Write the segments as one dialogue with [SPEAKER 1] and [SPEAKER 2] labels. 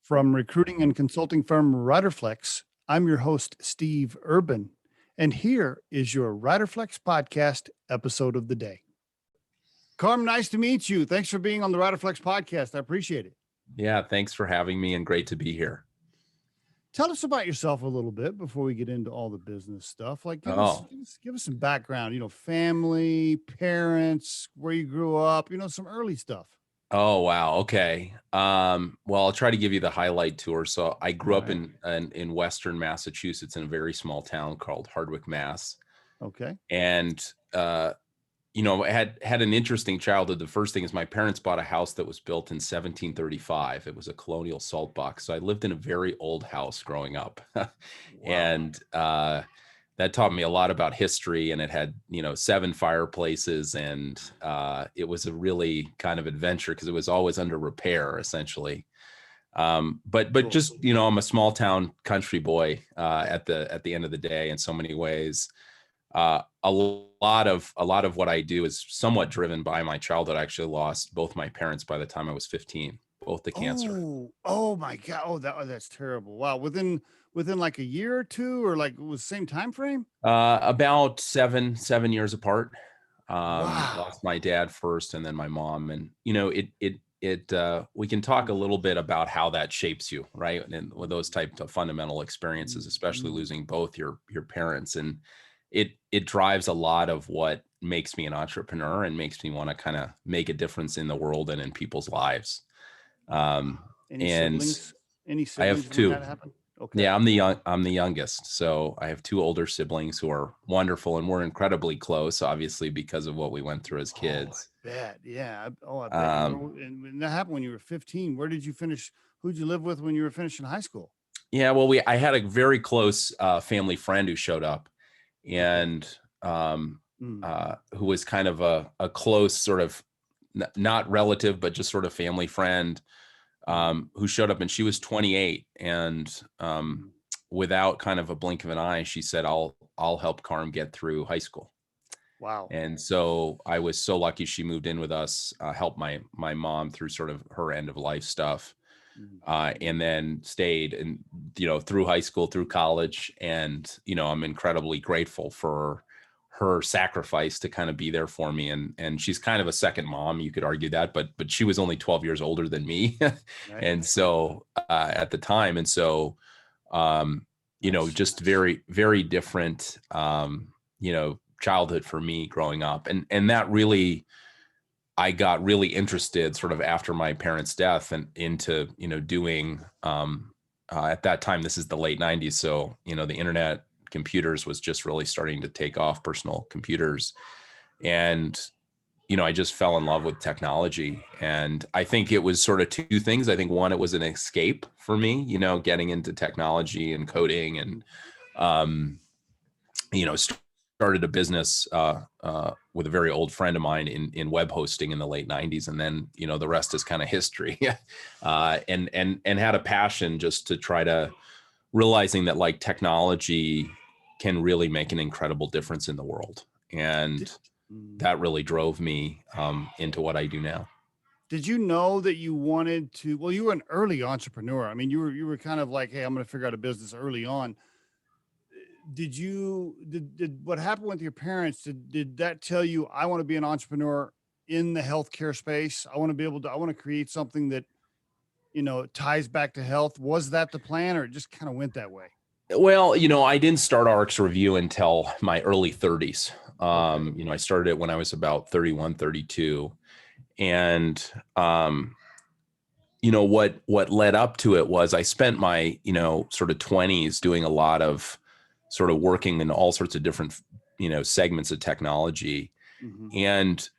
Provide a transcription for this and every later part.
[SPEAKER 1] From recruiting and consulting firm Riderflex, I'm your host, Steve Urban, and here is your Riderflex Podcast episode of the day. Carm, nice to meet you. Thanks for being on the Riderflex Podcast. I appreciate it.
[SPEAKER 2] Yeah, thanks for having me and great to be here.
[SPEAKER 1] Tell us about yourself a little bit before we get into all the business stuff. Like, give us some background, family, parents, where you grew up, some early stuff.
[SPEAKER 2] Oh, wow. Okay. Well, I'll try to give you the highlight tour. So I grew up in Western Massachusetts in a very small town called Hardwick, Mass.
[SPEAKER 1] Okay.
[SPEAKER 2] And, I had an interesting childhood. The first thing is my parents bought a house that was built in 1735. It was a colonial salt box. So I lived in a very old house growing up. Wow. And that taught me a lot about history, and it had, 7 fireplaces, and it was a really kind of adventure because it was always under repair, essentially. But just, I'm a small town country boy at the end of the day in so many ways. A lot of what I do is somewhat driven by my childhood. I actually lost both my parents by the time I was 15, both to cancer.
[SPEAKER 1] Oh my God. Oh, that's terrible. Wow. Within like a year or two, or like it was the same time frame?
[SPEAKER 2] About seven years apart.
[SPEAKER 1] Wow.
[SPEAKER 2] Lost my dad first and then my mom. And, we can talk a little bit about how that shapes you, right? And with those types of fundamental experiences, especially losing both your parents. And it drives a lot of what makes me an entrepreneur and makes me want to kind of make a difference in the world and in people's lives.
[SPEAKER 1] Any siblings?
[SPEAKER 2] I have 2.
[SPEAKER 1] That happen? Okay.
[SPEAKER 2] Yeah, I'm the youngest. So I have 2 older siblings who are wonderful, and we're incredibly close, obviously, because of what we went through as kids.
[SPEAKER 1] I bet. Yeah. I bet. And that happened when you were 15. Where did you finish? Who'd you live with when you were finishing high school?
[SPEAKER 2] Yeah, well, I had a very close family friend who showed up, and who was kind of a close sort of not relative, but just sort of family friend. Who showed up, and she was 28, and without kind of a blink of an eye, she said, I'll help Carm get through high school.
[SPEAKER 1] Wow.
[SPEAKER 2] And so I was so lucky she moved in with us, helped my mom through sort of her end of life stuff, and then stayed and, through high school, through college. And, I'm incredibly grateful for her sacrifice to kind of be there for me. And she's kind of a second mom, you could argue that, but she was only 12 years older than me. Right. And so at the time, and so, just very, very different, childhood for me growing up. And that really, I got really interested sort of after my parents' death and into, doing, at that time, this is the late 90s. So, the internet, computers was just really starting to take off, personal computers. And, I just fell in love with technology. And I think it was sort of 2 things. I think one, it was an escape for me, getting into technology and coding, and, started a business with a very old friend of mine in web hosting in the late 90s. And then, the rest is kind of history. And had a passion just to try to realizing that like technology can really make an incredible difference in the world. And that really drove me into what I do now.
[SPEAKER 1] Did you know that you wanted to, well, you were an early entrepreneur. I mean, you were kind of like, hey, I'm going to figure out a business early on. Did what happened with your parents? Did that tell you, I want to be an entrepreneur in the healthcare space? I want to create something that, ties back to health. Was that the plan, or it just kind of went that way?
[SPEAKER 2] Well, I didn't start RxRevu until my early 30s. I started it when I was about 31, 32. And, what led up to it was I spent my, sort of 20s doing a lot of sort of working in all sorts of different, segments of technology. Mm-hmm. And,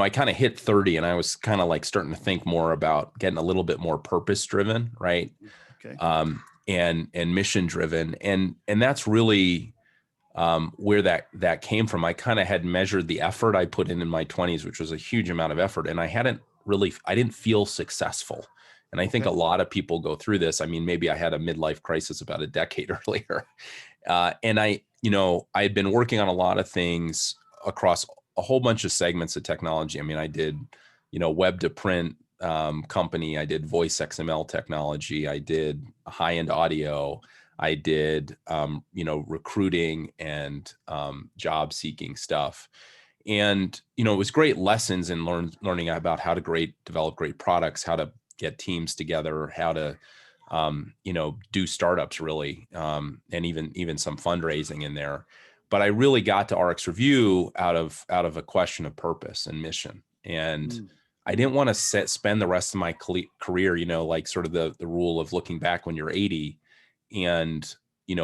[SPEAKER 2] I kind of hit 30 and I was kind of like starting to think more about getting a little bit more purpose driven. Right.
[SPEAKER 1] Okay.
[SPEAKER 2] And mission driven. And that's really, where that came from. I kind of had measured the effort I put in my 20s, which was a huge amount of effort. And I didn't feel successful. And I think a lot of people go through this. I mean, maybe I had a midlife crisis about a decade earlier. And I had been working on a lot of things across a whole bunch of segments of technology. I mean, I did, web to print, company. I did voice XML technology. I did high-end audio. I did, recruiting and job seeking stuff. And, it was great lessons in learning about how to develop great products, how to get teams together, how to, do startups really, and even some fundraising in there. But I really got to RxRevu out of a question of purpose and mission. And I didn't want to spend the rest of my career, like sort of the rule of looking back when you're 80 and,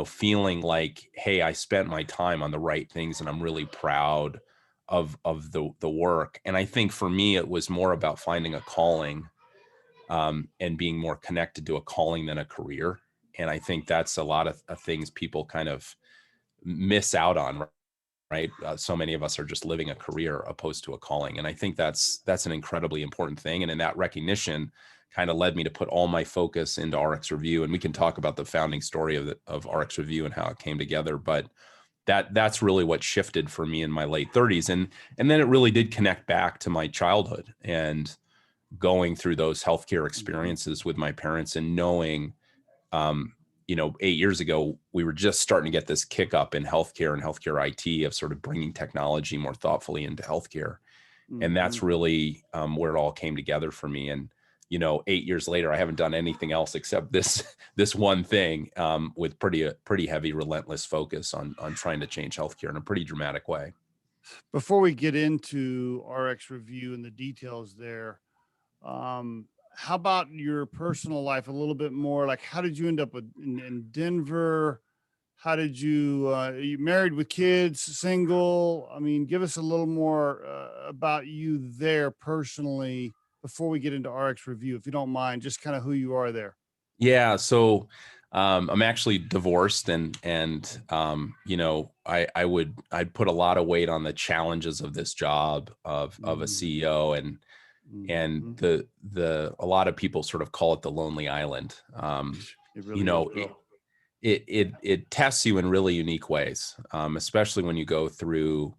[SPEAKER 2] feeling like, hey, I spent my time on the right things and I'm really proud of the work. And I think for me, it was more about finding a calling, and being more connected to a calling than a career. And I think that's a lot of things people kind of miss out on, right? So many of us are just living a career opposed to a calling. And I think that's an incredibly important thing. And in that recognition kind of led me to put all my focus into RxRevu. And we can talk about the founding story of RxRevu and how it came together. But that's really what shifted for me in my late 30s. And then it really did connect back to my childhood and going through those healthcare experiences with my parents and knowing, 8 years ago, we were just starting to get this kick up in healthcare and healthcare IT of sort of bringing technology more thoughtfully into healthcare. And that's really where it all came together for me. And, 8 years later, I haven't done anything else except this one thing, with pretty heavy, relentless focus on trying to change healthcare in a pretty dramatic way.
[SPEAKER 1] Before we get into RxRevu and the details there, how about your personal life a little bit more? Like, how did you end up in Denver? How did are you married with kids, single? I mean, give us a little more about you there personally before we get into RxRevu, if you don't mind, just kind of who you are there.
[SPEAKER 2] Yeah. So, I'm actually divorced and, I'd put a lot of weight on the challenges of this job of a CEO and a lot of people sort of call it the lonely island.
[SPEAKER 1] It really is,
[SPEAKER 2] it tests you in really unique ways, especially when you go through,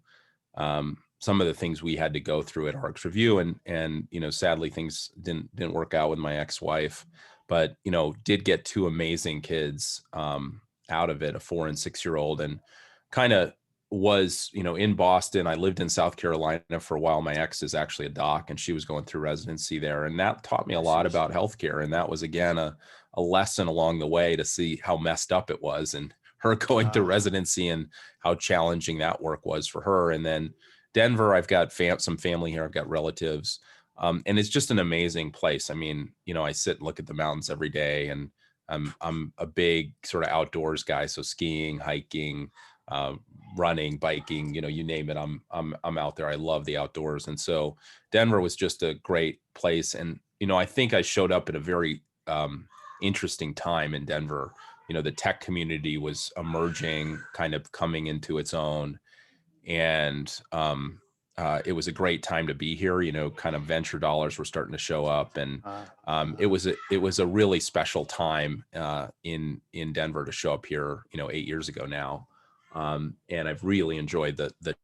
[SPEAKER 2] some of the things we had to go through at RxRevu and, sadly things didn't work out with my ex-wife, but, did get two amazing kids, out of it, a 4 and 6-year-old, and kind of was, in Boston. I lived in South Carolina for a while. My ex is actually a doc and she was going through residency there. And that taught me a lot about healthcare. And that was, again, a lesson along the way to see how messed up it was and her going to residency and how challenging that work was for her. And then Denver, I've got some family here. I've got relatives. And it's just an amazing place. I mean, I sit and look at the mountains every day and I'm a big sort of outdoors guy. So skiing, hiking, running, biking, you name it. I'm out there. I love the outdoors. And so Denver was just a great place. And, I think I showed up at a very interesting time in Denver. The tech community was emerging, kind of coming into its own. And it was a great time to be here. Kind of venture dollars were starting to show up. And it was a really special time in Denver to show up here, 8 years ago now. And I've really enjoyed the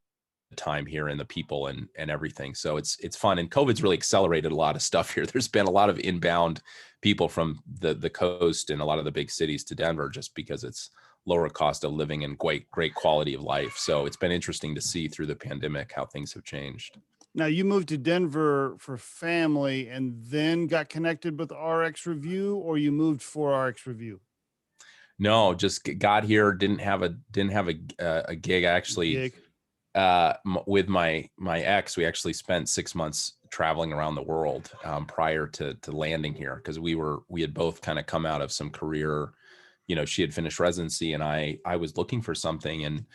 [SPEAKER 2] time here and the people and everything. So it's fun. And COVID's really accelerated a lot of stuff here. There's been a lot of inbound people from the coast and a lot of the big cities to Denver just because it's lower cost of living and great quality of life. So it's been interesting to see through the pandemic how things have changed.
[SPEAKER 1] Now, you moved to Denver for family and then got connected with RxRevu, or you moved for RxRevu?
[SPEAKER 2] No, just got here. Didn't have a gig. I actually, with my ex, we actually spent 6 months traveling around the world prior to landing here because we had both kind of come out of some career. She had finished residency and I was looking for something. And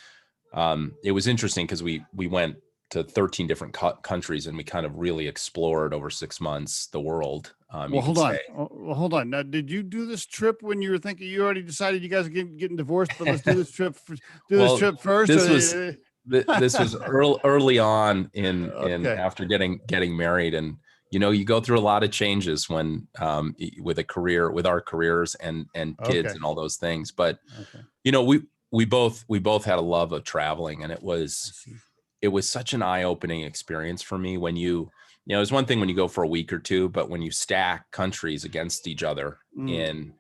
[SPEAKER 2] it was interesting because we went to 13 different countries and we kind of really explored over 6 months the world.
[SPEAKER 1] Hold on. Now, did you do this trip when you were thinking you already decided you guys are getting divorced, but let's do this trip? This trip first.
[SPEAKER 2] This was early on in after getting married, and you go through a lot of changes when with our careers and kids and all those things. But we both had a love of traveling, and it was such an eye-opening experience for me when you it's one thing when you go for a week or two, but when you stack countries against each other in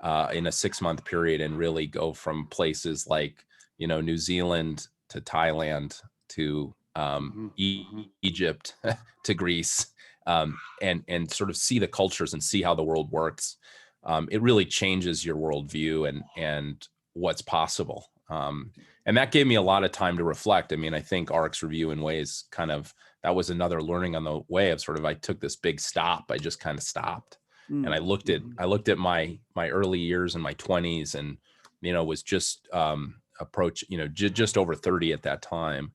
[SPEAKER 2] a 6-month period and really go from places like, New Zealand to Thailand to Egypt to Greece, and sort of see the cultures and see how the world works. It really changes your worldview and what's possible. And that gave me a lot of time to reflect. I mean, I think RxRevu in ways that was another learning on the way of sort of, I took this big stop. I just kind of stopped and I looked at my early years in my 20s and, was just just over 30 at that time,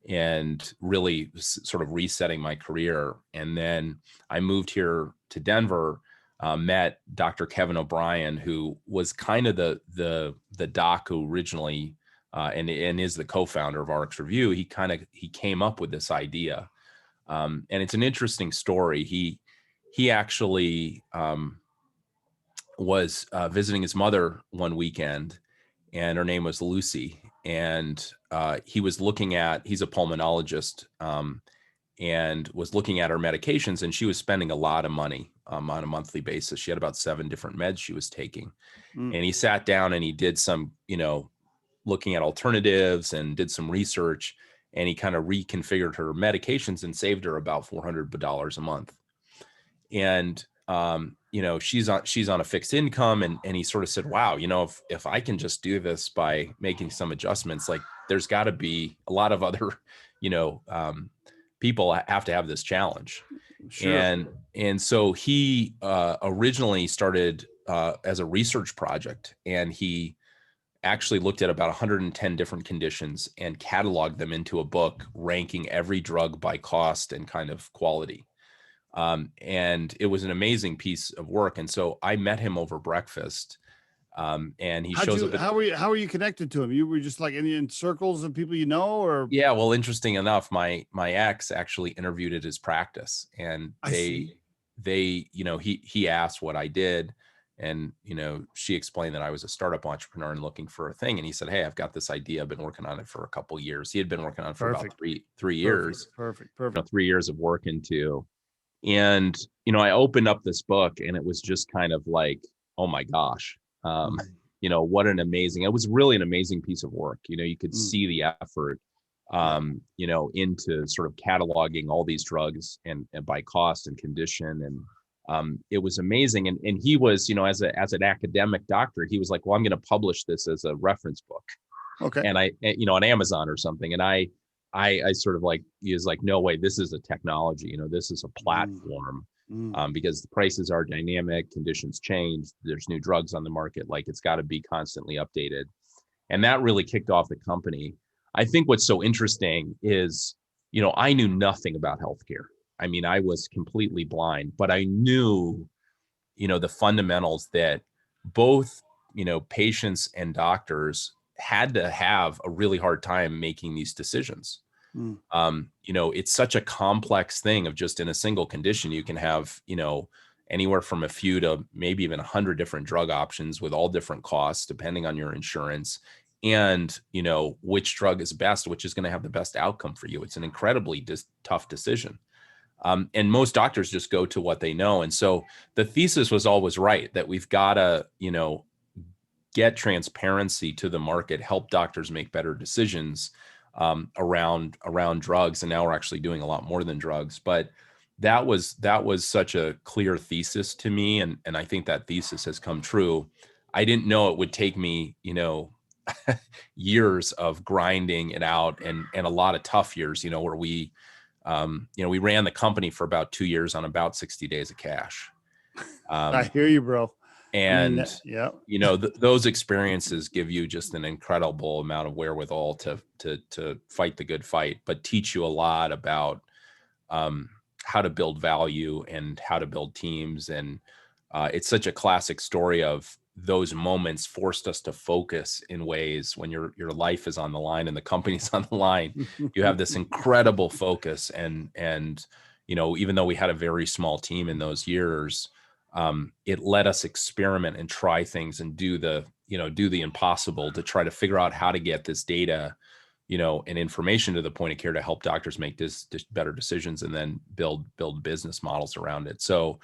[SPEAKER 2] and really sort of resetting my career. And then I moved here to Denver, met Dr. Kevin O'Brien, who was kind of the doc who originally, and is the co-founder of RxRevu. He came up with this idea. And it's an interesting story. He actually was visiting his mother one weekend, and her name was Lucy. And he was he's a pulmonologist, and was looking at her medications, and she was spending a lot of money on a monthly basis. She had about 7 different meds she was taking. And he sat down and he did some, looking at alternatives and did some research, and he kind of reconfigured her medications and saved her about $400 a month. And, she's on a fixed income, and he sort of said, wow, if I can just do this by making some adjustments, like there's got to be a lot of other, people have to have this challenge. Sure. And so he originally started as a research project, and he actually looked at about 110 different conditions and cataloged them into a book, ranking every drug by cost and kind of quality. And it was an amazing piece of work. And so I met him over breakfast. And he shows up.
[SPEAKER 1] How are you connected to him? You were just like in circles of people, or?
[SPEAKER 2] Yeah, well, interesting enough, my ex actually interviewed at his practice, and he asked what I did. And, she explained that I was a startup entrepreneur and looking for a thing. And he said, hey, I've got this idea. I've been working on it for a couple of years. He had been working on it for about three years.
[SPEAKER 1] Perfect.
[SPEAKER 2] 3 years of work into. And, I opened up this book, and it was just kind of like, oh my gosh, what an amazing, it was really an amazing piece of work. You could see the effort, into sort of cataloging all these drugs and by cost and condition. And it was amazing. And he was, as an academic doctor, he was like, well, I'm going to publish this as a reference book.
[SPEAKER 1] Okay.
[SPEAKER 2] And on Amazon or something. And I sort of like, he was like, no way, this is a technology, this is a platform, because the prices are dynamic, conditions change, there's new drugs on the market, like it's got to be constantly updated. And that really kicked off the company. I think what's so interesting is, I knew nothing about healthcare. I mean, I was completely blind, but I knew, the fundamentals that both, patients and doctors had to have a really hard time making these decisions. It's such a complex thing of just in a single condition, you can have, anywhere from a few to maybe even 100 different drug options with all different costs, depending on your insurance and, which drug is best, which is going to have the best outcome for you. It's an incredibly tough decision. And most doctors just go to what they know. And so the thesis was always right, that we've got to, get transparency to the market, help doctors make better decisions around drugs. And now we're actually doing a lot more than drugs. But that was such a clear thesis to me. And I think that thesis has come true. I didn't know it would take me, years of grinding it out and a lot of tough years, where we ran the company for about 2 years on about 60 days of cash.
[SPEAKER 1] I hear you, bro.
[SPEAKER 2] And,
[SPEAKER 1] yeah,
[SPEAKER 2] those experiences give you just an incredible amount of wherewithal to fight the good fight, but teach you a lot about how to build value and how to build teams. And it's such a classic story of those moments forced us to focus in ways when your life is on the line and the company's on the line. You have this incredible focus. And even though we had a very small team in those years, it let us experiment and try things and do the impossible to try to figure out how to get this data and information to the point of care to help doctors make this better decisions and then build business models around it. So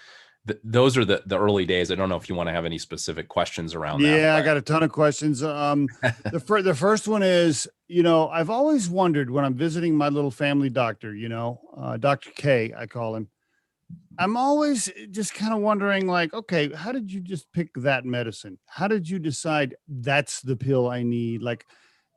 [SPEAKER 2] those are the early days. I don't know if you want to have any specific questions around that.
[SPEAKER 1] Yeah, I got a ton of questions. The first one is, I've always wondered when I'm visiting my little family doctor, Dr. K, I call him. I'm always just kind of wondering, like, okay, how did you just pick that medicine? How did you decide that's the pill I need? Like,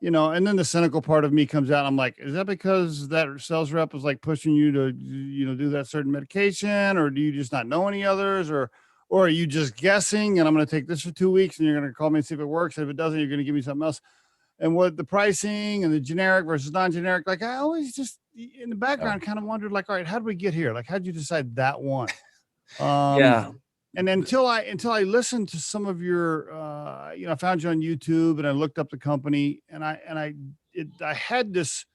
[SPEAKER 1] and then the cynical part of me comes out. I'm like, is that because that sales rep was like pushing you to, do that certain medication, or do you just not know any others, or are you just guessing and I'm going to take this for 2 weeks and you're going to call me and see if it works. And if it doesn't, you're going to give me something else. And what the pricing and the generic versus non-generic, like I always just in the background kind of wondered, like, all right, how did we get here? Like, how did you decide that one?
[SPEAKER 2] Yeah.
[SPEAKER 1] And until I listened to some of your, I found you on YouTube and I looked up the company and I had this,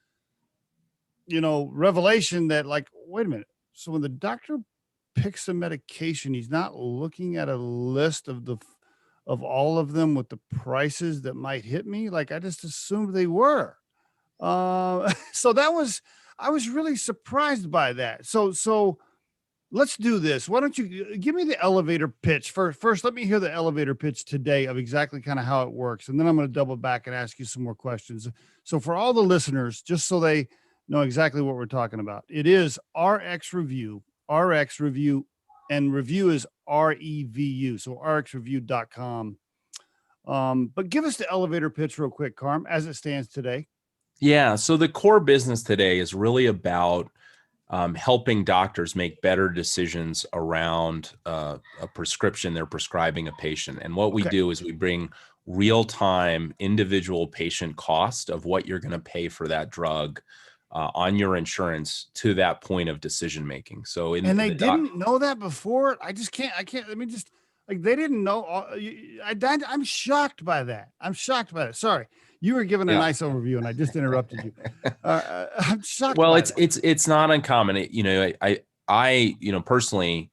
[SPEAKER 1] revelation that, like, wait a minute. So when the doctor picks a medication, he's not looking at a list of all of them with the prices that might hit me. Like, I just assumed they were. So I was really surprised by that. So let's do this. Why don't you give me the elevator pitch first? Let me hear the elevator pitch today of exactly kind of how it works. And then I'm going to double back and ask you some more questions. So for all the listeners, just so they know exactly what we're talking about, it is RxRevu, and review is REVU. So RxRevu.com. But give us the elevator pitch real quick, Carm, as it stands today.
[SPEAKER 2] Yeah. So the core business today is really about helping doctors make better decisions around a prescription they're prescribing a patient. And what we do is we bring real-time individual patient cost of what you're going to pay for that drug on your insurance to that point of decision making. So they
[SPEAKER 1] didn't know that before. I can't. Let me just, like, they didn't know. I'm shocked by that. Sorry. You were giving a nice overview and I just interrupted you. I'm shocked.
[SPEAKER 2] Well, it's not uncommon. I personally,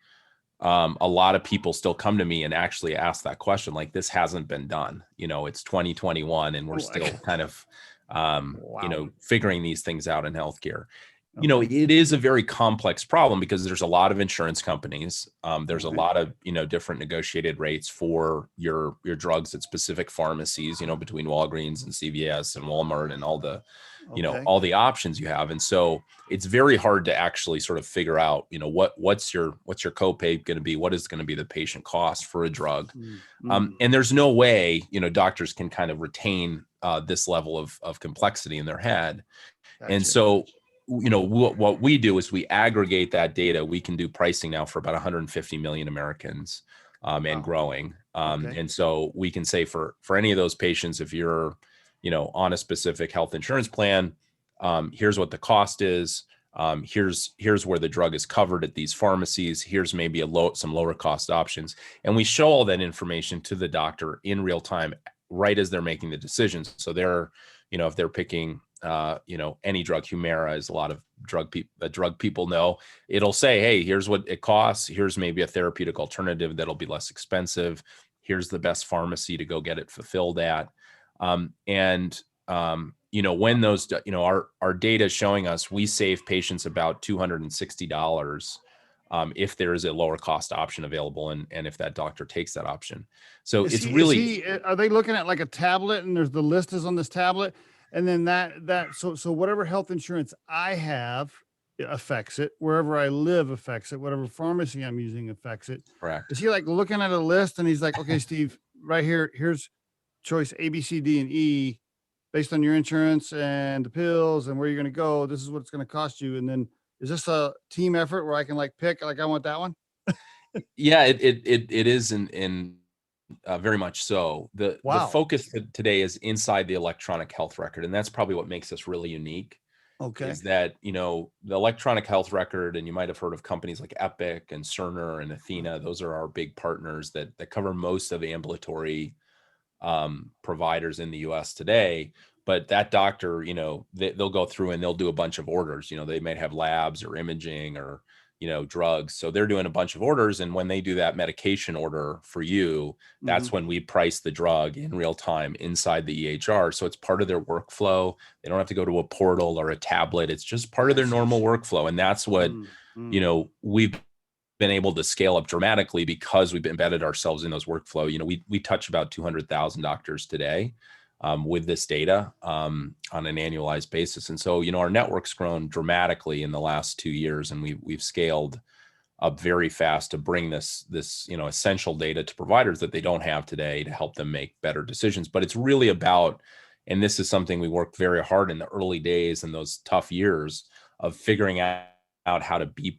[SPEAKER 2] a lot of people still come to me and actually ask that question. Like, this hasn't been done. It's 2021 and we're still kind of, figuring these things out in healthcare. It is a very complex problem because there's a lot of insurance companies. There's a lot of, different negotiated rates for your drugs at specific pharmacies, between Walgreens and CVS and Walmart and all the, all the options you have. And so it's very hard to actually sort of figure out, what's your copay going to be? What is going to be the patient cost for a drug? And there's no way, doctors can kind of retain this level of complexity in their head. Gotcha. And so, what we do is we aggregate that data. We can do pricing now for about 150 million Americans and growing. And so we can say for any of those patients, if you're, on a specific health insurance plan, here's what the cost is. Here's where the drug is covered at these pharmacies. Here's maybe some lower cost options. And we show all that information to the doctor in real time, right as they're making the decisions. So they're, if they're picking, any drug, Humira is a lot of drug people know. It'll say, hey, here's what it costs. Here's maybe a therapeutic alternative that'll be less expensive. Here's the best pharmacy to go get it fulfilled at. When those, our data is showing us, we save patients about $260 if there is a lower cost option available and if that doctor takes that option. So are they looking at like a tablet and there's the list is on this tablet? And then so whatever health insurance I have affects it. Wherever I live affects it. Whatever pharmacy I'm using affects it. Correct.
[SPEAKER 1] Is he like looking at a list and he's like, okay, Steve, right here, here's choice A, B, C, D, and E based on your insurance and the pills and where you're going to go. This is what it's going to cost you. And then is this a team effort where I can like pick, like, I want that one?
[SPEAKER 2] Yeah, it is in very much so. The focus today is inside the electronic health record. And that's probably what makes us really unique. Okay. Is that, the electronic health record, and you might have heard of companies like Epic and Cerner and Athena. Those are our big partners that cover most of the ambulatory providers in the US today. But that doctor, they'll go through and they'll do a bunch of orders. They may have labs or imaging or, drugs. So they're doing a bunch of orders. And when they do that medication order for you, that's when we price the drug in real time inside the EHR. So it's part of their workflow. They don't have to go to a portal or a tablet. It's just part of their normal workflow. And that's what, we've been able to scale up dramatically because we've embedded ourselves in those workflow. We touch about 200,000 doctors today with this data on an annualized basis. And so, our network's grown dramatically in the last 2 years, and we've scaled up very fast to bring this essential data to providers that they don't have today to help them make better decisions. But it's really about, and this is something we worked very hard in the early days and those tough years of figuring out how to be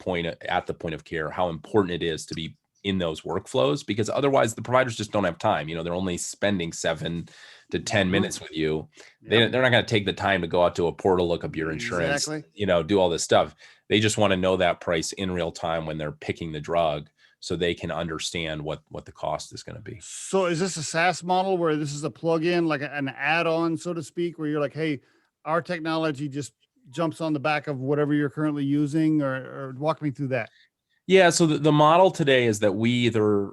[SPEAKER 2] at the point of care, how important it is to be in those workflows, because otherwise the providers just don't have time. They're only spending 7 to 10 minutes with you. They're not going to take the time to go out to a portal, look up your insurance, do all this stuff. They just want to know that price in real time when they're picking the drug, so they can understand what the cost is going to be.
[SPEAKER 1] So is this a SaaS model where this is a plug-in, like an add-on, so to speak, where you're like, hey, our technology just jumps on the back of whatever you're currently using, or walk me through that?
[SPEAKER 2] Yeah. So the model today is that we either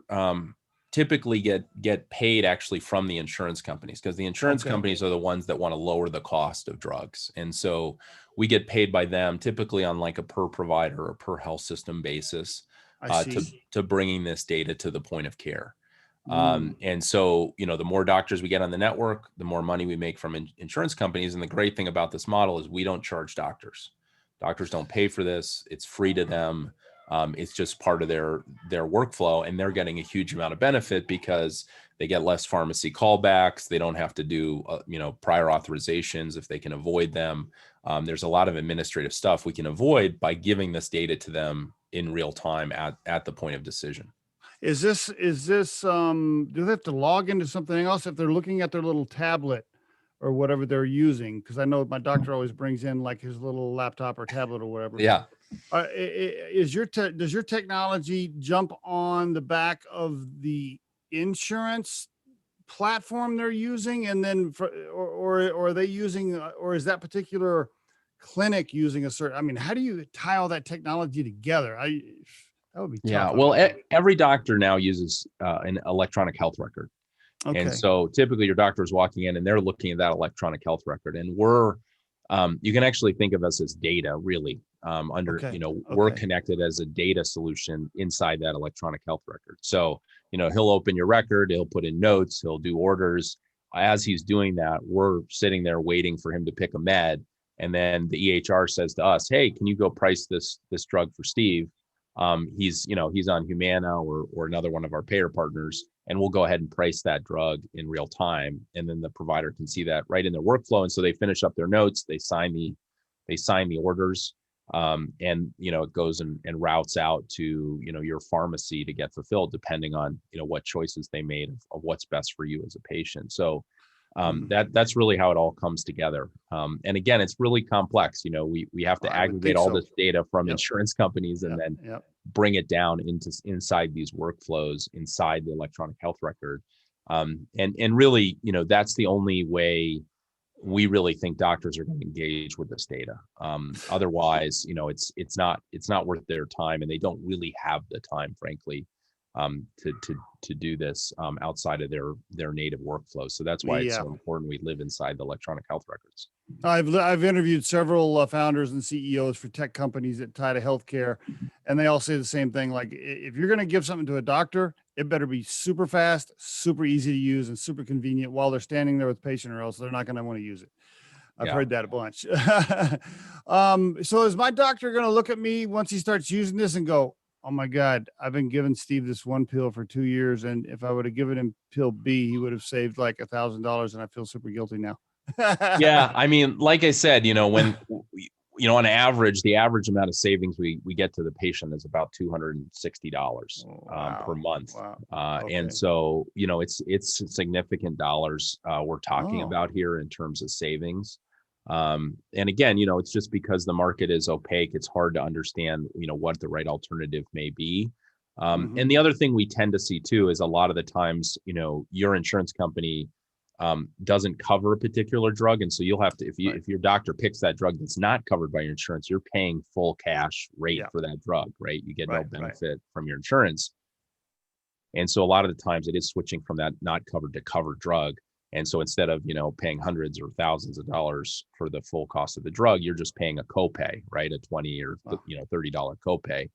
[SPEAKER 2] typically get paid actually from the insurance companies, because the insurance companies are the ones that want to lower the cost of drugs. And so we get paid by them typically on like a per provider or per health system basis to bringing this data to the point of care. And so, the more doctors we get on the network, the more money we make from insurance companies. And the great thing about this model is we don't charge doctors. Doctors don't pay for this. It's free to them. It's just part of their workflow, and they're getting a huge amount of benefit because they get less pharmacy callbacks. They don't have to do, prior authorizations if they can avoid them. There's a lot of administrative stuff we can avoid by giving this data to them in real time at the point of decision.
[SPEAKER 1] Is this, do they have to log into something else if they're looking at their little tablet or whatever they're using? Because I know my doctor always brings in like his little laptop or tablet or whatever.
[SPEAKER 2] Yeah.
[SPEAKER 1] Does your technology jump on the back of the insurance platform they're using, and then or are they using, or is that particular clinic using a certain? I mean, how do you tie all that technology together? That would be tough.
[SPEAKER 2] Yeah. Well, every doctor now uses an electronic health record. Okay. And so typically your doctor is walking in and they're looking at that electronic health record, and you can actually think of us as data really we're connected as a data solution inside that electronic health record. So, he'll open your record, he'll put in notes, he'll do orders. As he's doing that, we're sitting there waiting for him to pick a med. And then the EHR says to us, hey, can you go price this drug for Steve? He's on Humana or another one of our payer partners, and we'll go ahead and price that drug in real time. And then the provider can see that right in their workflow. And so they finish up their notes, they sign the orders, and it goes and routes out to your pharmacy to get fulfilled, depending on what choices they made of what's best for you as a patient. So that's really how it all comes together. And again, it's really complex. We have to aggregate all this data from insurance companies and then bring it down inside these workflows inside the electronic health record. And really, that's the only way we really think doctors are going to engage with this data. Otherwise, it's not worth their time, and they don't really have the time, frankly, to do this outside of their native workflow. So that's why it's so important we live inside the electronic health records.
[SPEAKER 1] I've interviewed several founders and CEOs for tech companies that tie to healthcare, and they all say the same thing. Like, if you're going to give something to a doctor, it better be super fast, super easy to use, and super convenient while they're standing there with the patient, or else they're not going to want to use it. I've heard that a bunch. So is my doctor going to look at me once he starts using this and go, oh my God, I've been giving Steve this one pill for 2 years, and if I would have given him pill B, he would have saved like $1,000, and I feel super guilty now.
[SPEAKER 2] Yeah. I mean, like I said, when on average, the average amount of savings we get to the patient is about $260 per month. Wow. And so, it's significant dollars we're talking about here in terms of savings. And again, it's just because the market is opaque, it's hard to understand, what the right alternative may be. And the other thing we tend to see too is a lot of the times, your insurance company doesn't cover a particular drug. And so you'll have to, if your doctor picks that drug that's not covered by your insurance, you're paying full cash rate for that drug, right? You get no benefit from your insurance. And so a lot of the times it is switching from that not covered to covered drug. And so instead of, paying hundreds or thousands of dollars for the full cost of the drug, you're just paying a copay, right? A $20 or $30 copay,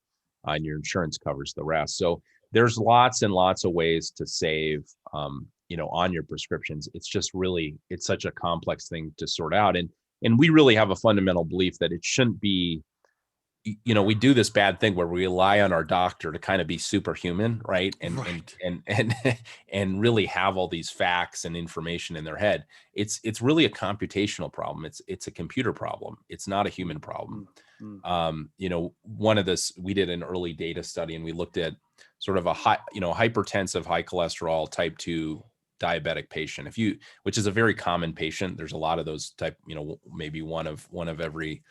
[SPEAKER 2] and your insurance covers the rest. So there's lots and lots of ways to save, on your prescriptions. It's just really, it's such a complex thing to sort out. And we really have a fundamental belief that it shouldn't be, we do this bad thing where we rely on our doctor to kind of be superhuman, right? And really have all these facts and information in their head. It's really a computational problem. It's a computer problem. It's not a human problem. One of this, we did an early data study and we looked at sort of a hypertensive, high cholesterol, type 2 diabetic patient. Which is a very common patient. There's a lot of those type, maybe one of every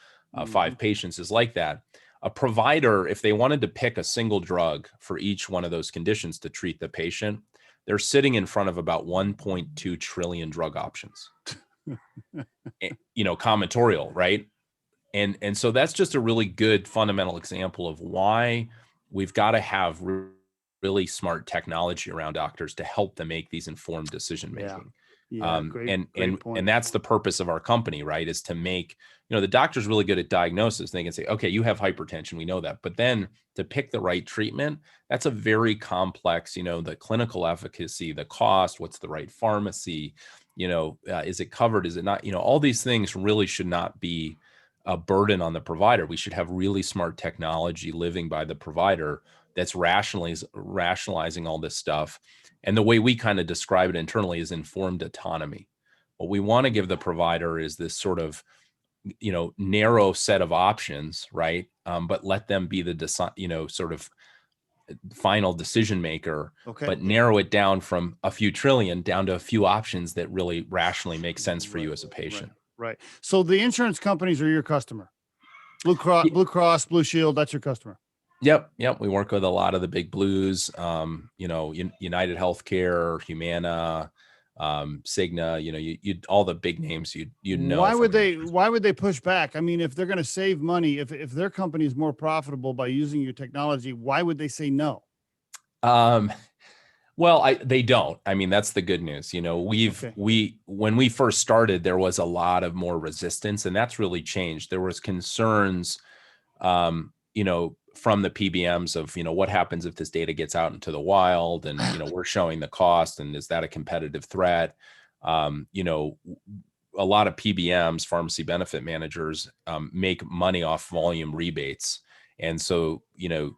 [SPEAKER 2] 5 patients is like that. A provider, if they wanted to pick a single drug for each one of those conditions to treat the patient, they're sitting in front of about 1.2 trillion drug options. Combinatorial, right? And so that's just a really good fundamental example of why we've got to have really smart technology around doctors to help them make these informed decision making. Great point. And that's the purpose of our company, right? Is to make, the doctor's really good at diagnosis. They can say, okay, you have hypertension. We know that. But then to pick the right treatment, that's a very complex, the clinical efficacy, the cost, what's the right pharmacy, is it covered? Is it not? All these things really should not be a burden on the provider. We should have really smart technology living by the provider that's rationalizing all this stuff. And the way we kind of describe it internally is informed autonomy. What we want to give the provider is this sort of, narrow set of options, right? But let them be the, sort of final decision maker, but narrow it down from a few trillion down to a few options that really rationally make sense for you as a patient.
[SPEAKER 1] Right. So the insurance companies are your customer. Blue Cross, Blue Shield, that's your customer.
[SPEAKER 2] Yep. We work with a lot of the big blues, United Healthcare, Humana, Cigna, you all the big names you know.
[SPEAKER 1] Why would they push back? I mean, if they're going to save money, if their company is more profitable by using your technology, why would they say no?
[SPEAKER 2] Well, they don't. I mean, that's the good news. When we first started, there was a lot of more resistance, and that's really changed. There was concerns, from the PBMs of, what happens if this data gets out into the wild and, we're showing the cost, and is that a competitive threat? A lot of PBMs, pharmacy benefit managers, make money off volume rebates. And so,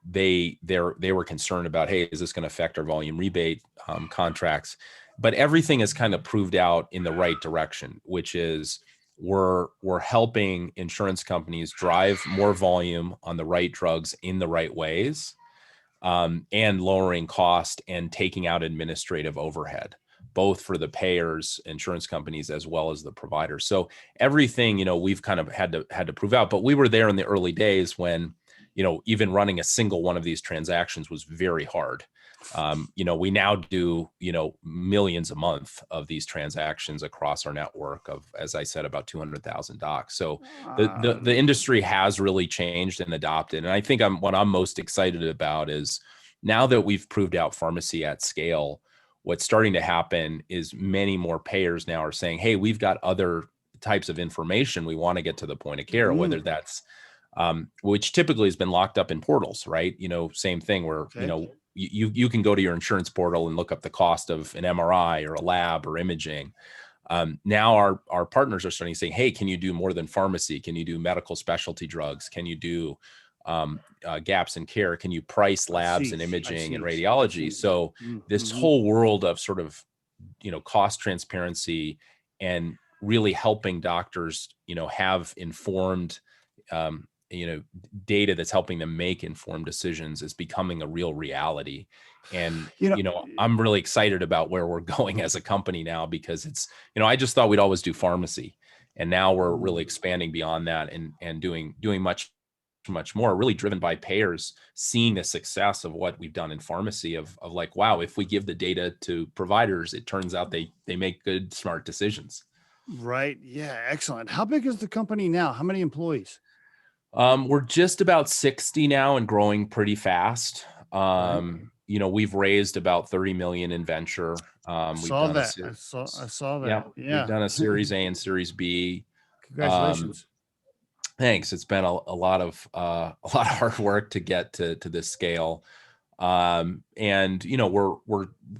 [SPEAKER 2] they were concerned about, hey, is this going to affect our volume rebate contracts? But everything is kind of proved out in the right direction, which is we're helping insurance companies drive more volume on the right drugs in the right ways, and lowering cost and taking out administrative overhead, both for the payers, insurance companies, as well as the providers. So everything, we've kind of had to prove out, but we were there in the early days when, even running a single one of these transactions was very hard. We now do, millions a month of these transactions across our network of, as I said, about 200,000 docs. So the industry has really changed and adopted. And I think what I'm most excited about is now that we've proved out pharmacy at scale, what's starting to happen is many more payers now are saying, hey, we've got other types of information we want to get to the point of care, whether that's, which typically has been locked up in portals, right? Same thing where, you can go to your insurance portal and look up the cost of an MRI or a lab or imaging. Now our partners are starting to say, hey, can you do more than pharmacy? Can you do medical specialty drugs? Can you do gaps in care? Can you price labs and imaging and radiology? So this whole world of sort of, cost transparency and really helping doctors, have informed, data that's helping them make informed decisions is becoming a real reality. And, I'm really excited about where we're going as a company now, because it's, I just thought we'd always do pharmacy, and now we're really expanding beyond that and doing much much more, really driven by payers seeing the success of what we've done in pharmacy of like, wow, if we give the data to providers, it turns out they make good, smart decisions.
[SPEAKER 1] Right. Yeah. Excellent. How big is the company now? How many employees?
[SPEAKER 2] We're just about 60 now and growing pretty fast.
[SPEAKER 1] Right.
[SPEAKER 2] We've raised about 30 million in venture. We've
[SPEAKER 1] Saw
[SPEAKER 2] done
[SPEAKER 1] that. I saw
[SPEAKER 2] yeah,
[SPEAKER 1] that.
[SPEAKER 2] we've
[SPEAKER 1] Yeah.
[SPEAKER 2] done a Series A and Series B. Um,
[SPEAKER 1] Congratulations.
[SPEAKER 2] Thanks. It's been a lot of hard work to get to this scale. And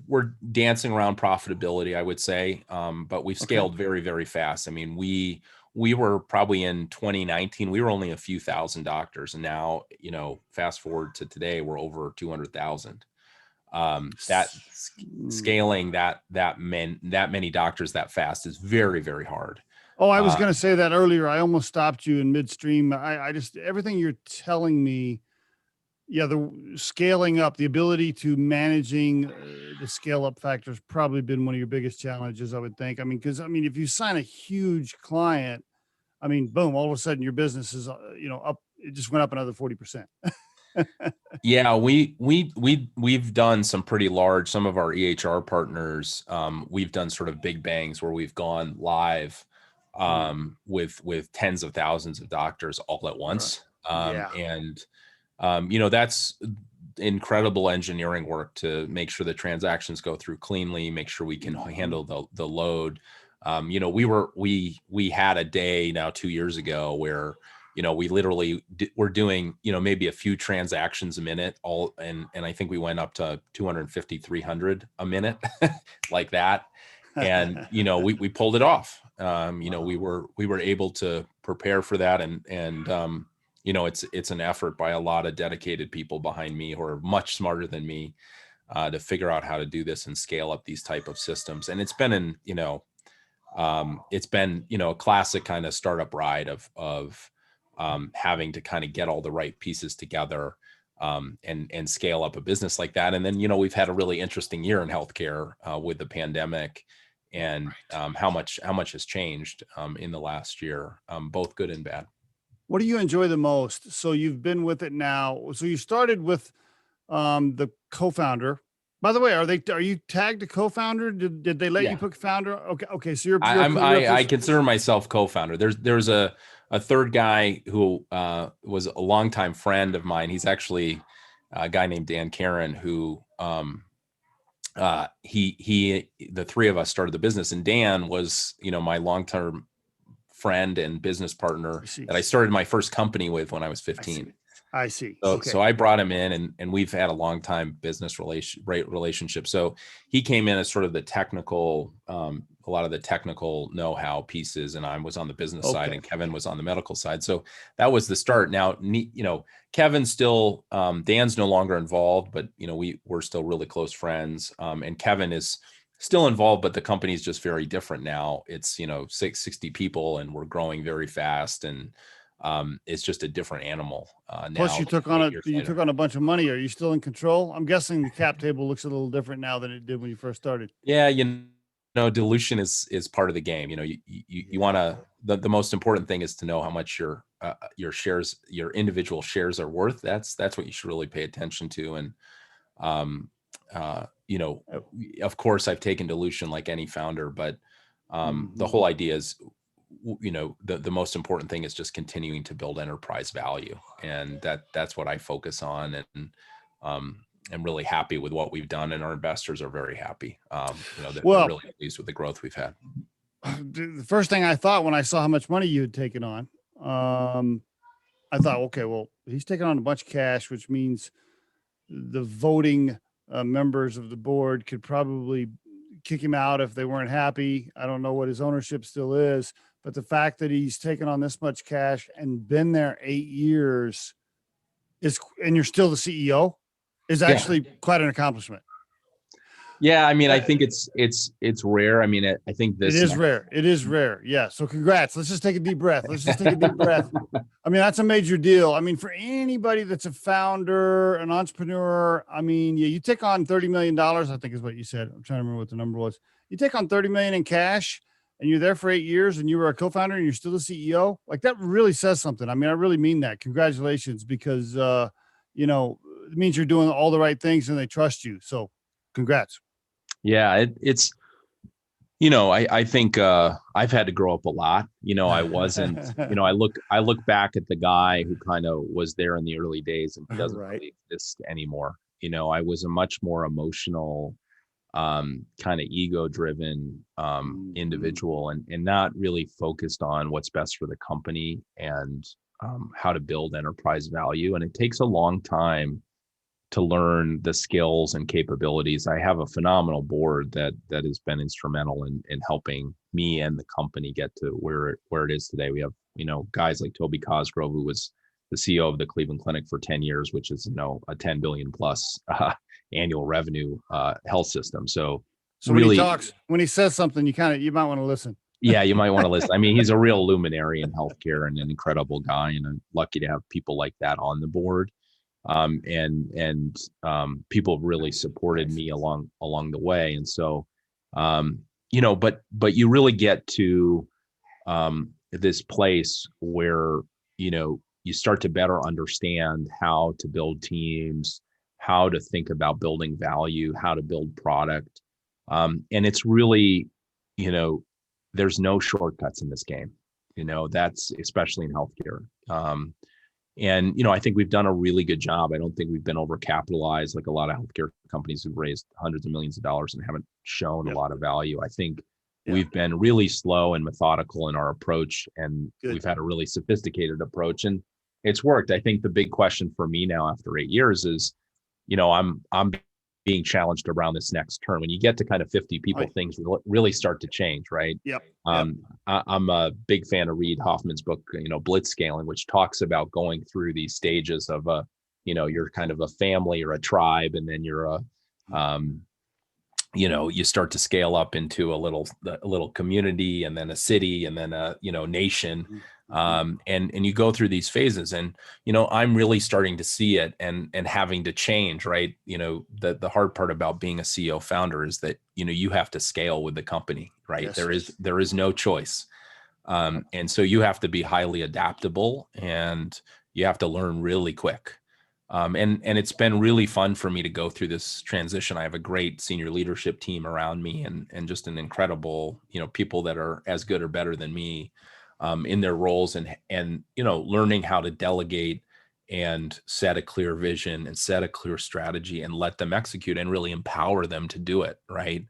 [SPEAKER 2] we're dancing around profitability, I would say. But we've scaled very, very fast. I mean, we were probably in 2019, we were only a few thousand doctors. And now, fast forward to today, we're over 200,000. Scaling that many doctors that fast is very, very hard.
[SPEAKER 1] Oh, I was going to say that earlier. I almost stopped you in midstream. I just, everything you're telling me, yeah, the scaling up, the ability to managing the scale up factor has probably been one of your biggest challenges, I would think. I mean, because if you sign a huge client, I mean, boom, all of a sudden your business is, up. It just went up another 40%.
[SPEAKER 2] Yeah, we've done some pretty large, some of our EHR partners, we've done sort of big bangs where we've gone live with tens of thousands of doctors all at once.
[SPEAKER 1] Yeah.
[SPEAKER 2] That's incredible engineering work to make sure the transactions go through cleanly, make sure we can handle the load. We had a day now 2 years ago where we literally were doing, maybe a few transactions a minute, and I think we went up to 250, 300 a minute like that. And, we pulled it off. We were able to prepare for that. And it's an effort by a lot of dedicated people behind me who are much smarter than me, to figure out how to do this and scale up these type of systems. And it's been a classic kind of startup ride of having to kind of get all the right pieces together, and scale up a business like that. And then, we've had a really interesting year in healthcare with the pandemic, and how much has changed in the last year, both good and bad.
[SPEAKER 1] What do you enjoy the most? So you've been with it now. So you started with the co-founder. By the way, are you tagged a co-founder? Did they let you put founder? Okay. So
[SPEAKER 2] I consider myself co-founder. There's a third guy who was a longtime friend of mine. He's actually a guy named Dan Karen who the three of us started the business, and Dan was my long-term friend and business partner that I started my first company with when I was 15.
[SPEAKER 1] I see.
[SPEAKER 2] So I brought him in, and we've had a long time business relationship. So he came in as sort of the technical, a lot of the technical know-how pieces, and I was on the business side, and Kevin was on the medical side. So that was the start. Now, Kevin still, Dan's no longer involved, but we're still really close friends. And Kevin is still involved, but the company is just very different now. It's 60 people, and we're growing very fast, and it's just a different animal.
[SPEAKER 1] Plus,
[SPEAKER 2] now
[SPEAKER 1] you took on a bunch of money. Are you still in control? I'm guessing the cap table looks a little different now than it did when you first started.
[SPEAKER 2] Yeah, dilution is part of the game. You want to. The most important thing is to know how much your shares, your individual shares, are worth. That's what you should really pay attention to. And of course, I've taken dilution like any founder, but the whole idea is, the most important thing is just continuing to build enterprise value. And that's what I focus on. And I'm really happy with what we've done, and our investors are very happy. They're really pleased with the growth we've had.
[SPEAKER 1] The first thing I thought when I saw how much money you had taken on, I thought, okay, well, he's taking on a bunch of cash, which means the voting members of the board could probably kick him out if they weren't happy. I don't know what his ownership still is, but the fact that he's taken on this much cash and been there 8 years and you're still the CEO is actually quite an accomplishment.
[SPEAKER 2] Yeah. I mean, I think it's rare. I mean, I think
[SPEAKER 1] it is rare. It is rare. Yeah. So congrats. Let's just take a deep breath. I mean, that's a major deal. I mean, for anybody that's a founder, an entrepreneur, I mean, you take on $30 million, I think is what you said. I'm trying to remember what the number was. You take on $30 million in cash, and you're there for 8 years and you were a co-founder and you're still the CEO, like that really says something. I mean, I really mean that. Congratulations, because, you know, it means you're doing all the right things and they trust you. So congrats.
[SPEAKER 2] Yeah, it's, you know, I think I've had to grow up a lot. You know, I wasn't, you know, I look back at the guy who kind of was there in the early days, and he doesn't
[SPEAKER 1] Right.
[SPEAKER 2] really exist anymore. You know, I was a much more emotional, kind of ego driven individual, and not really focused on what's best for the company and how to build enterprise value. And it takes a long time to learn the skills and capabilities. I have a phenomenal board that has been instrumental in helping me and the company get to where it is today. We have, you know, guys like Toby Cosgrove, who was the CEO of the Cleveland Clinic for 10 years, which is, you know, a 10 billion plus annual revenue health system. So really,
[SPEAKER 1] when he says something, you might want to listen.
[SPEAKER 2] yeah, you might want to listen. I mean, he's a real luminary in healthcare and an incredible guy, and I'm lucky to have people like that on the board. And people have really supported me along the way. And so, you know, but you really get to this place where, you know, you start to better understand how to build teams, how to think about building value, how to build product. And it's really, you know, there's no shortcuts in this game. You know, that's especially in healthcare. And, you know, I think we've done a really good job. I don't think we've been overcapitalized like a lot of healthcare companies who've raised hundreds of millions of dollars and haven't shown a lot of value. I think we've been really slow and methodical in our approach, and we've had a really sophisticated approach, and it's worked. I think the big question for me now after 8 years is, you know, I'm being challenged around this next term. When you get to kind of 50 people, things really start to change, right? I'm a big fan of Reid Hoffman's book, you know, Blitzscaling, which talks about going through these stages of you know, you're kind of a family or a tribe, and then you're you know, you start to scale up into a little community, and then a city, and then a, you know, nation. And you go through these phases, and, you know, I'm really starting to see it and having to change, right? You know, the hard part about being a CEO founder is that, you know, you have to scale with the company, right? Yes. There is no choice. And so you have to be highly adaptable, and you have to learn really quick. And it's been really fun for me to go through this transition. I have a great senior leadership team around me, and just an incredible, you know, people that are as good or better than me in their roles, and, you know, learning how to delegate and set a clear vision and set a clear strategy and let them execute and really empower them to do it. Right.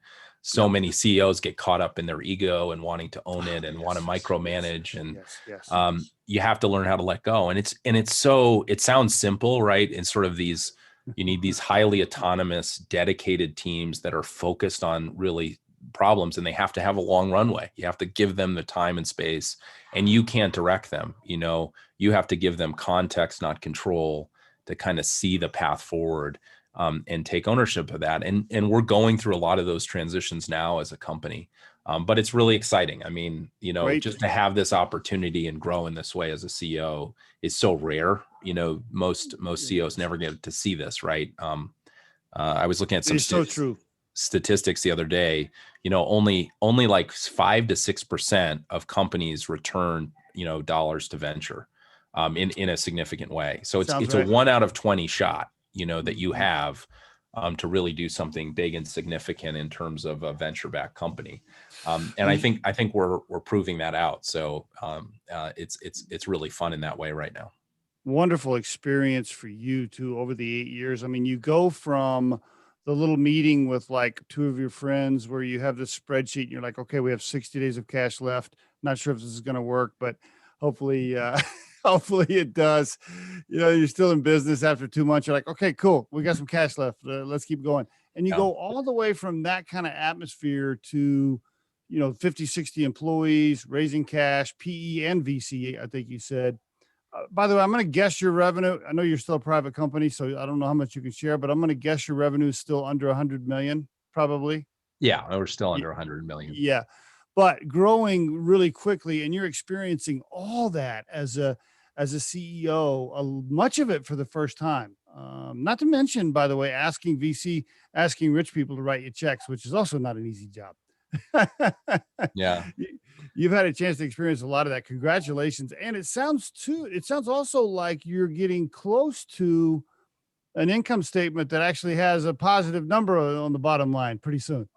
[SPEAKER 2] So many CEOs get caught up in their ego and wanting to own it and want to micromanage. And you have to learn how to let go. And it sounds simple, right? And sort of you need these highly autonomous, dedicated teams that are focused on really problems, and they have to have a long runway. You have to give them the time and space, and you can't direct them. You know, you have to give them context, not control, to kind of see the path forward. And take ownership of that. And we're going through a lot of those transitions now as a company. But it's really exciting. I mean, you know, just to have this opportunity and grow in this way as a CEO is so rare. You know, most CEOs never get to see this, right? I was looking at some statistics the other day. You know, only like 5 to 6% of companies return, you know, dollars to venture in a significant way. So it's a 1 out of 20 shot, you know, that you have to really do something big and significant in terms of a venture-backed company. And I think we're proving that out. So it's really fun in that way right now.
[SPEAKER 1] Wonderful experience for you too over the 8 years. I mean, you go from the little meeting with like 2 of your friends where you have this spreadsheet and you're like, okay, we have 60 days of cash left. Not sure if this is going to work, but hopefully, hopefully it does. You know, you're still in business after 2 months. You're like, okay, cool. We got some cash left. Let's keep going. And you go all the way from that kind of atmosphere to, you know, 50, 60 employees, raising cash, PE and VC, I think you said. By the way, I'm going to guess your revenue. I know you're still a private company, so I don't know how much you can share, but I'm going to guess your revenue is still under 100 million, probably.
[SPEAKER 2] Yeah, we're still under 100 million.
[SPEAKER 1] Yeah, but growing really quickly, and you're experiencing all that as a CEO, much of it for the first time. Not to mention, by the way, asking rich people to write you checks, which is also not an easy job.
[SPEAKER 2] Yeah.
[SPEAKER 1] you've had a chance to experience a lot of that. Congratulations. And it sounds also like you're getting close to an income statement that actually has a positive number on the bottom line pretty soon.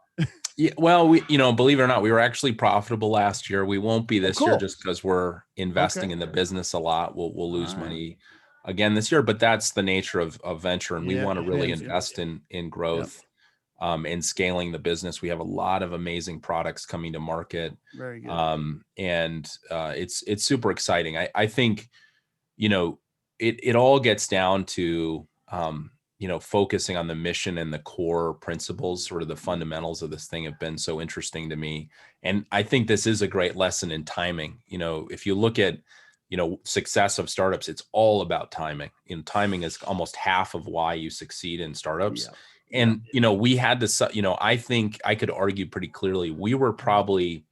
[SPEAKER 2] Yeah, well, believe it or not, we were actually profitable last year. We won't be
[SPEAKER 1] Oh,
[SPEAKER 2] this year
[SPEAKER 1] cool.
[SPEAKER 2] just because we're investing
[SPEAKER 1] Okay.
[SPEAKER 2] in the business a lot. We'll lose
[SPEAKER 1] All right.
[SPEAKER 2] money again this year, but that's the nature of venture, and we
[SPEAKER 1] Yeah,
[SPEAKER 2] want to
[SPEAKER 1] it
[SPEAKER 2] really
[SPEAKER 1] is. Yep.
[SPEAKER 2] invest in
[SPEAKER 1] Yep.
[SPEAKER 2] growth, and scaling the business. We have a lot of amazing products coming to market,
[SPEAKER 1] Very good.
[SPEAKER 2] and it's super exciting. I think, it all gets down to focusing on the mission and the core principles. Sort of the fundamentals of this thing have been so interesting to me, and I think this is a great lesson in timing. If you look at success of startups, it's all about timing. Timing is almost half of why you succeed in startups.
[SPEAKER 1] Yeah.
[SPEAKER 2] And we had to, I think I could argue pretty clearly we were probably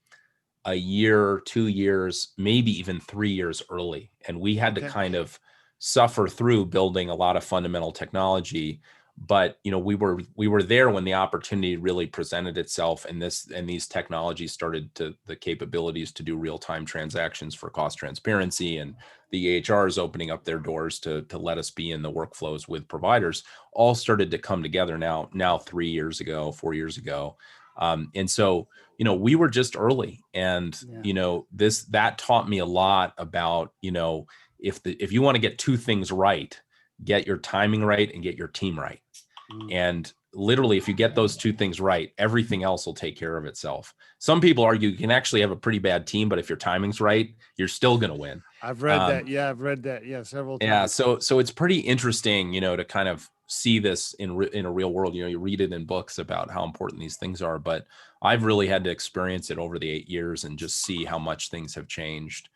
[SPEAKER 2] a year, 2 years, maybe even 3 years early, and we had to kind of suffer through building a lot of fundamental technology. But we were there when the opportunity really presented itself, and these technologies started the capabilities to do real-time transactions for cost transparency, and the EHRs opening up their doors to let us be in the workflows with providers, all started to come together now 3 years ago, 4 years ago. And so we were just early, and that taught me a lot about if you want to get two things right, get your timing right and get your team right. And literally, if you get those two things right, everything else will take care of itself. Some people argue you can actually have a pretty bad team, but if your timing's right, you're still going to win.
[SPEAKER 1] I've read that. Yeah, I've read that. Yeah, several times.
[SPEAKER 2] Yeah, so it's pretty interesting, to kind of see this in a real world. You read it in books about how important these things are, but I've really had to experience it over the 8 years and just see how much things have changed.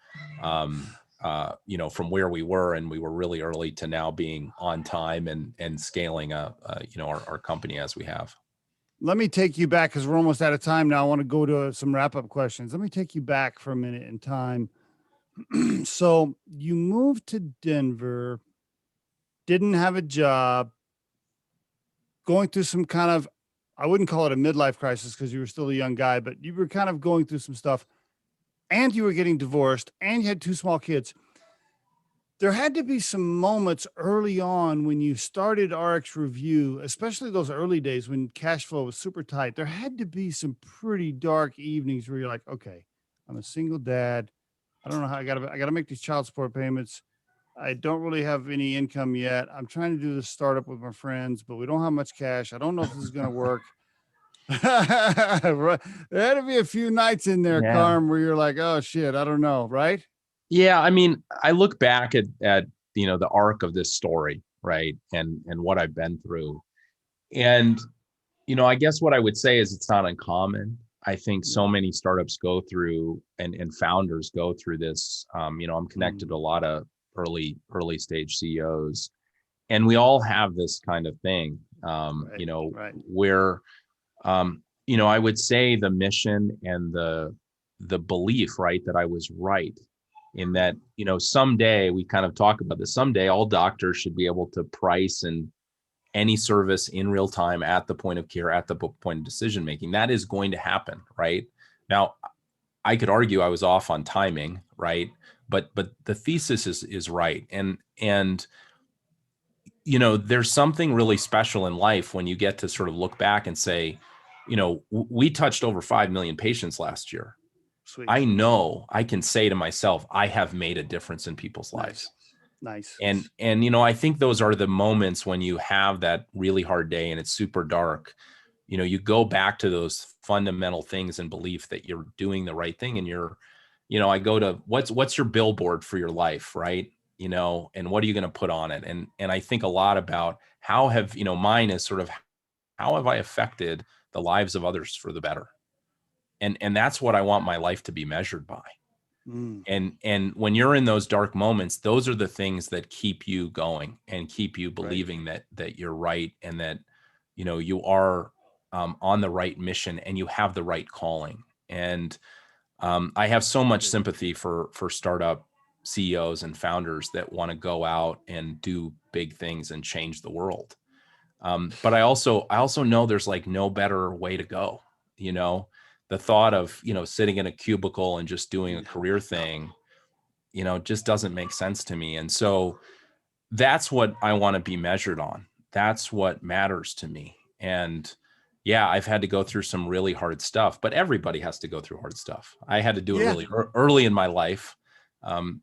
[SPEAKER 2] From where we were, and we were really early, to now being on time and scaling our company as we have.
[SPEAKER 1] Let me take you back, because we're almost out of time now. I want to go to some wrap-up questions. Let me take you back for a minute in time. So you moved to Denver, didn't have a job, going through some kind of, I wouldn't call it a midlife crisis because you were still a young guy, but you were kind of going through some stuff, and you were getting divorced, and you had 2 small kids. There had to be some moments early on when you started RxRevu, especially those early days when cash flow was super tight. There had to be some pretty dark evenings where you're like, okay, I'm a single dad. I don't know how I gotta make these child support payments. I don't really have any income yet. I'm trying to do this startup with my friends, but we don't have much cash. I don't know if this is going to work. There had to be a few nights in there, Carm, where you're like, oh shit, I don't know. Right.
[SPEAKER 2] Yeah. I mean, I look back at the arc of this story, right. And what I've been through. And, I guess what I would say is it's not uncommon. I think so many startups go through and founders go through this. I'm connected to a lot of early stage CEOs, and we all have this kind of thing, where, I would say the mission and the belief, right, that I was right in that, someday, we kind of talk about this, someday all doctors should be able to price and any service in real time at the point of care, at the point of decision making. That is going to happen, right? Now, I could argue I was off on timing, right? But the thesis is right. And there's something really special in life when you get to sort of look back and say, we touched over 5 million patients last year. Sweet. I know I can say to myself, I have made a difference in people's lives.
[SPEAKER 1] Nice.
[SPEAKER 2] And I think those are the moments when you have that really hard day and it's super dark. You go back to those fundamental things and belief that you're doing the right thing. And I go to what's your billboard for your life, right? And what are you going to put on it? And I think a lot about how have, mine is sort of, how have I affected the lives of others for the better? And that's what I want my life to be measured by. And when you're in those dark moments, those are the things that keep you going and keep you believing that you're right, and that, you are on the right mission and you have the right calling. And I have so much sympathy for startup CEOs and founders that want to go out and do big things and change the world. But I also know there's like no better way to go. the thought of, sitting in a cubicle and just doing a career thing, just doesn't make sense to me. And so that's what I want to be measured on. That's what matters to me. And yeah, I've had to go through some really hard stuff, but everybody has to go through hard stuff. I had to do it really early in my life,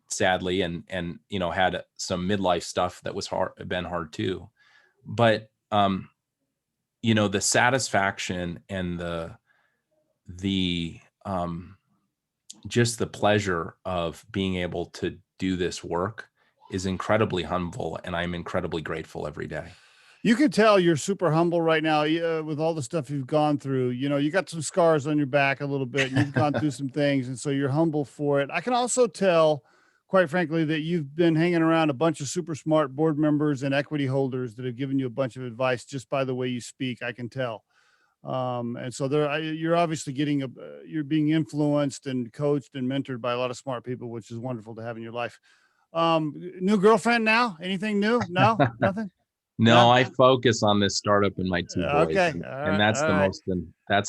[SPEAKER 2] sadly, and had some midlife stuff that was been hard too. But the satisfaction and the just the pleasure of being able to do this work is incredibly humble, and I'm incredibly grateful every day.
[SPEAKER 1] You can tell you're super humble right now with all the stuff you've gone through. You got some scars on your back a little bit, and you've gone through some things, and so you're humble for it. I can also tell, quite frankly, that you've been hanging around a bunch of super smart board members and equity holders that have given you a bunch of advice just by the way you speak. I can tell. And so you're obviously you're being influenced and coached and mentored by a lot of smart people, which is wonderful to have in your life. New girlfriend now? Anything new? No, nothing.
[SPEAKER 2] No, I focus on this startup and my two boys.
[SPEAKER 1] Okay.
[SPEAKER 2] And that's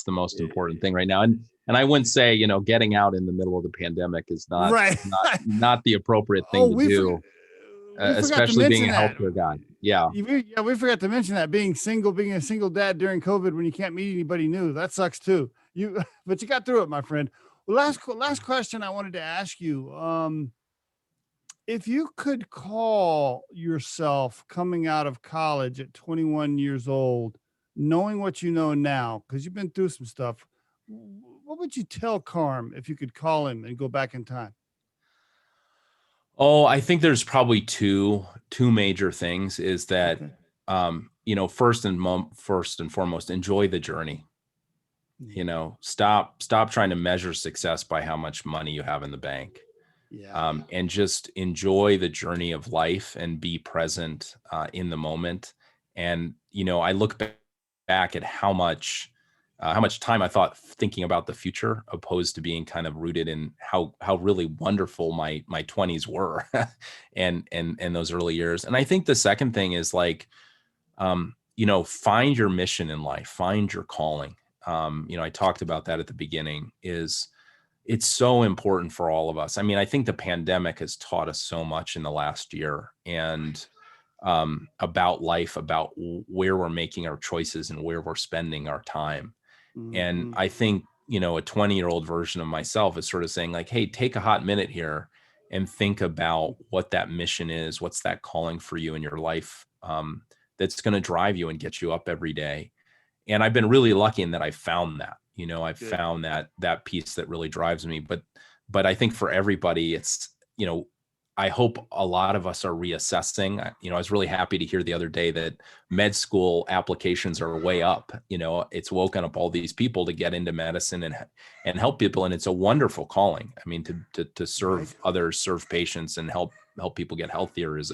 [SPEAKER 2] the most important thing right now. And I wouldn't say, getting out in the middle of the pandemic is not not the appropriate thing to do, especially being a healthcare guy. Yeah.
[SPEAKER 1] We forgot to mention that being a single dad during COVID when you can't meet anybody new, that sucks too. But you got through it, my friend. Well, last question I wanted to ask you. If you could call yourself coming out of college at 21 years old, knowing what you know now, because you've been through some stuff, what would you tell Carm if you could call him and go back in time?
[SPEAKER 2] Oh, I think there's probably two major things is that, first and foremost, enjoy the journey. Stop trying to measure success by how much money you have in the bank.
[SPEAKER 1] Yeah.
[SPEAKER 2] And just enjoy the journey of life and be present in the moment. And, I look back at how much time I thought thinking about the future opposed to being kind of rooted in how really wonderful my 20s were and those early years. And I think the second thing is find your mission in life, find your calling. I talked about that at the beginning it's so important for all of us. I mean, I think the pandemic has taught us so much in the last year and about life, about where we're making our choices and where we're spending our time. Mm-hmm. And I think, a 20-year-old version of myself is sort of saying hey, take a hot minute here and think about what that mission is. What's that calling for you in your life that's going to drive you and get you up every day. And I've been really lucky in that I found that. I've found that piece that really drives me. But I think for everybody, it's, I hope a lot of us are reassessing. I was really happy to hear the other day that med school applications are way up. It's woken up all these people to get into medicine and help people. And it's a wonderful calling. I mean, to serve others, serve patients and help people get healthier is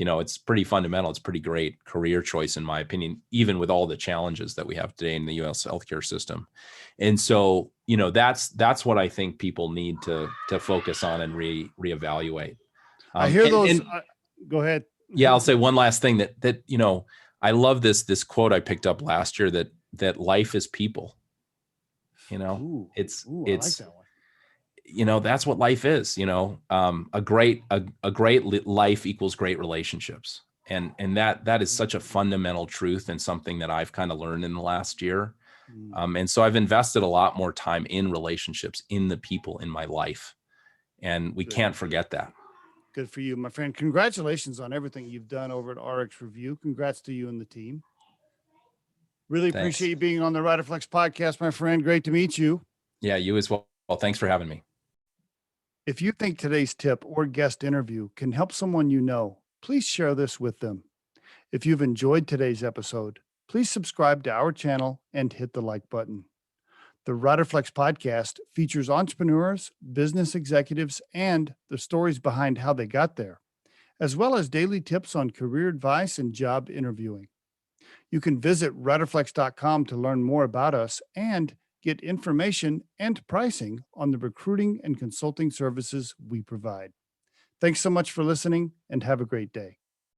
[SPEAKER 2] it's pretty fundamental. It's a pretty great career choice, in my opinion, even with all the challenges that we have today in the U.S. healthcare system. And so, that's what I think people need to focus on and reevaluate.
[SPEAKER 1] I hear those. Go ahead.
[SPEAKER 2] Yeah, I'll say one last thing that I love this quote I picked up last year that life is people.
[SPEAKER 1] I like that one.
[SPEAKER 2] That's what life is. A great life equals great relationships, and that is such a fundamental truth and something that I've kind of learned in the last year. And so I've invested a lot more time in relationships, in the people in my life, and we can't forget that.
[SPEAKER 1] Good for you, my friend. Congratulations on everything you've done over at RxRevu. Congrats to you and the team. Really appreciate you being on the Riderflex podcast, my friend. Great to meet you.
[SPEAKER 2] Yeah, you as well. Well, thanks for having me.
[SPEAKER 1] If you think today's tip or guest interview can help someone you know, please share this with them. If you've enjoyed today's episode, please subscribe to our channel and hit the like button. The Riderflex podcast features entrepreneurs, business executives, and the stories behind how they got there, as well as daily tips on career advice and job interviewing. You can visit riderflex.com to learn more about us and get information and pricing on the recruiting and consulting services we provide. Thanks so much for listening and have a great day.